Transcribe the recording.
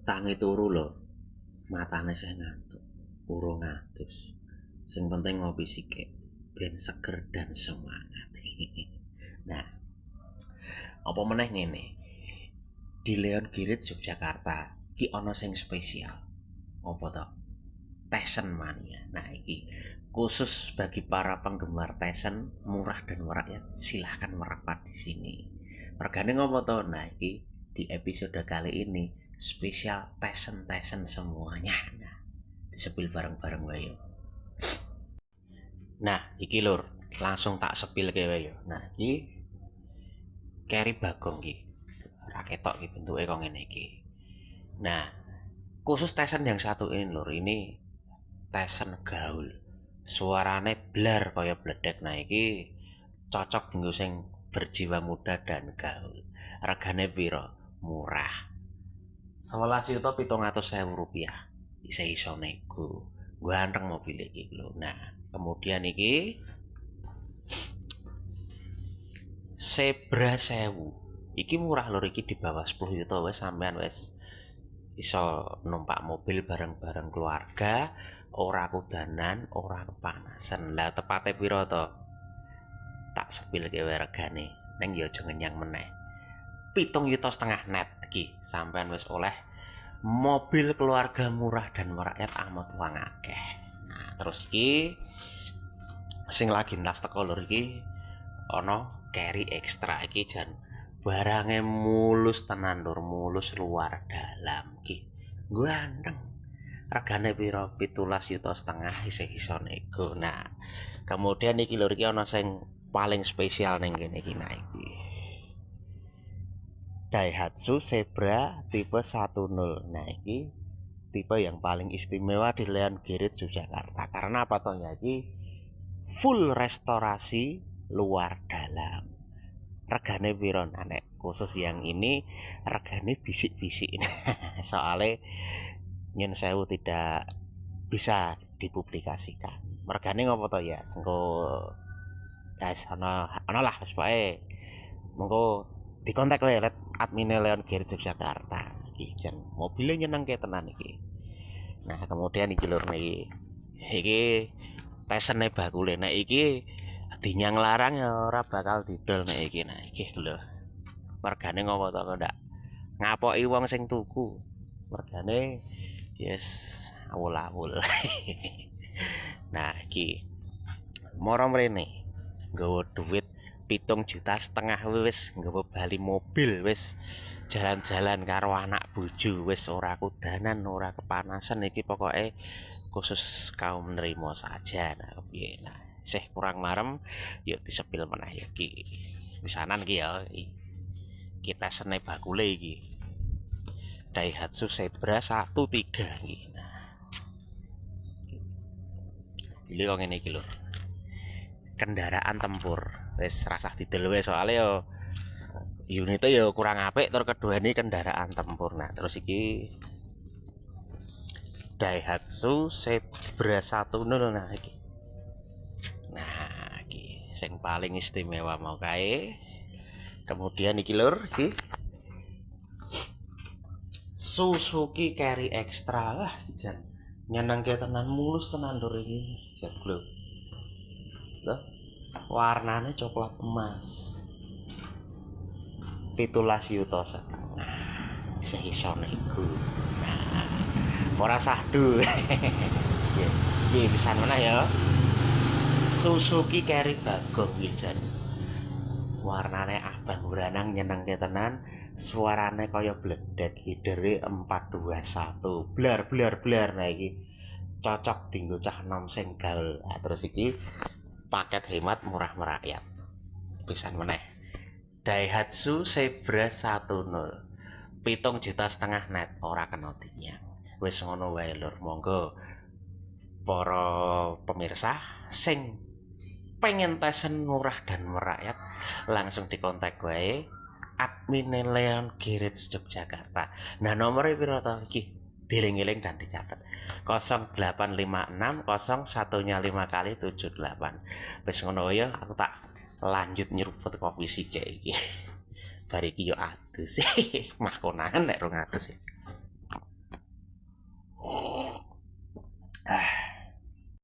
tangi turu lho, matane sih ngantuk, urung ngantus. Sing penting ngopi sithik, ben seger dan semangat. Nah, apa meneh ngene. Di Leon Girit Yogyakarta iki ana sing spesial. Apa to? Tesen Mania. Nah, iki khusus bagi para penggemar Tesen murah dan merakyat, silahkan merapat di sini. Regane ngopo to? Nah, iki di episode kali ini spesial Tesen-Tesen semuanya. Nah, disepil bareng-bareng wae yo. Nah, iki lur, langsung tak sepil ke wae yo. Nah, iki Keri Bagong iki. Ora ketok iki bentuke kok ngene iki. Nah, khusus Tesen yang satu ini lur, ini Tesen gaul. Suarane blar kaya bledek. Nah, iki cocok nggo sing berjiwa muda dan gaul. Regane piro? Murah. 11.700.000 rupiah. Iso nego. Ganteng mobil iki lho. Nah, kemudian iki Zebra 1000. Iki murah lho, iki di bawah 10 juta wis sampean wis iso numpak mobil bareng-bareng keluarga, ora kudanan, ora kepanasan. Lah tepate piro to? Tak sepilke wae regane. Neng ya aja ngenyang meneh. 7,5 juta net iki sampean wis oleh mobil keluarga murah dan merakyat amat wong akeh. Nah, terus iki sing lagi entas teko lur iki ana carry extra iki jan barange mulus tenan lur, mulus luar dalam iki. Ganteng. Regane piro? 17,5 juta isih iso nego. Nah, kemudian iki lur iki ana sing paling spesial ning kene iki. Nah, iki Daihatsu Zebra tipe 10. Nah, iki tipe yang paling istimewa di Leon Girit Yogyakarta. Karena apa toh ya, iki full restorasi luar dalam. Regane piro? Nek khusus yang ini regane bisik-bisik. Soalnya nyen sewu tidak bisa dipublikasikan. Regane ngopo to ya? Sengko guys ana lah wis pokoke mengko dikontak wae let admin Leon Girit Yogyakarta. Iki jan mobile nyenengke tenan iki. Nah, kemudian iki lur niki. Iki tesene bakule. Nek iki dinyang larang ya ora bakal didol nek iki. Nah, iki lho. Mergane ngopo to kok ndak ngapoki wong sing tuku. Mergane yes awul-awul. Nah, iki moro mrene nggawa duit 7,5 juta wis nggawa bali mobil wis jalan-jalan karo anak bojo wis ora kudanan ora kepanasan iki pokoke khusus kaum nerima saja. Nah, piye nah sih kurang marem yuk disepil meneh ya iki pisanan iki ya kita sene bakule iki Daihatsu Zebra 13 iki. Nah, pilih kok ngene iki lho, kendaraan tempur wis rasah didel wis soalnya yo unitnya yo kurang apik tur kedua ini kendaraan tempur. Nah, terus iki Daihatsu Zebra 10. Nah, iki sing paling istimewa mau kae. Kemudian iki lur iki Suzuki Carry Extra. Wah, jan nyenengke tenan, mulus tenan lur iki. Jan lho. Loh, warnanya coklat emas. 17,5 juta. Iso nego. Nah, ora sahdu. Iki pisan meneh ya. Suzuki Carry Bagong iki jan. Warnane abang branang nyenengke tenan, suarane kaya bledek, hidere 421. Blar blar blar. Nah, iki cocok dinggo cah nom sing gaul. Nah, terus iki paket hemat murah merakyat. Pisan meneh. Daihatsu Zebra 10. 7,5 juta net ora kena dinyang. Wis ngono wae lur, monggo para pemirsa sing pengen tesen murah dan merakyat langsung dikontak wae admin Leon Girit Yogyakarta. Nah, nomornya piro to iki? Dieling-eling dan dicatat 0856 01 kali 78. Wis ngono ya, aku tak lanjut nyeruput kopi sithik iki. Bar iki yo adus. Mah konangan nek 200 ya.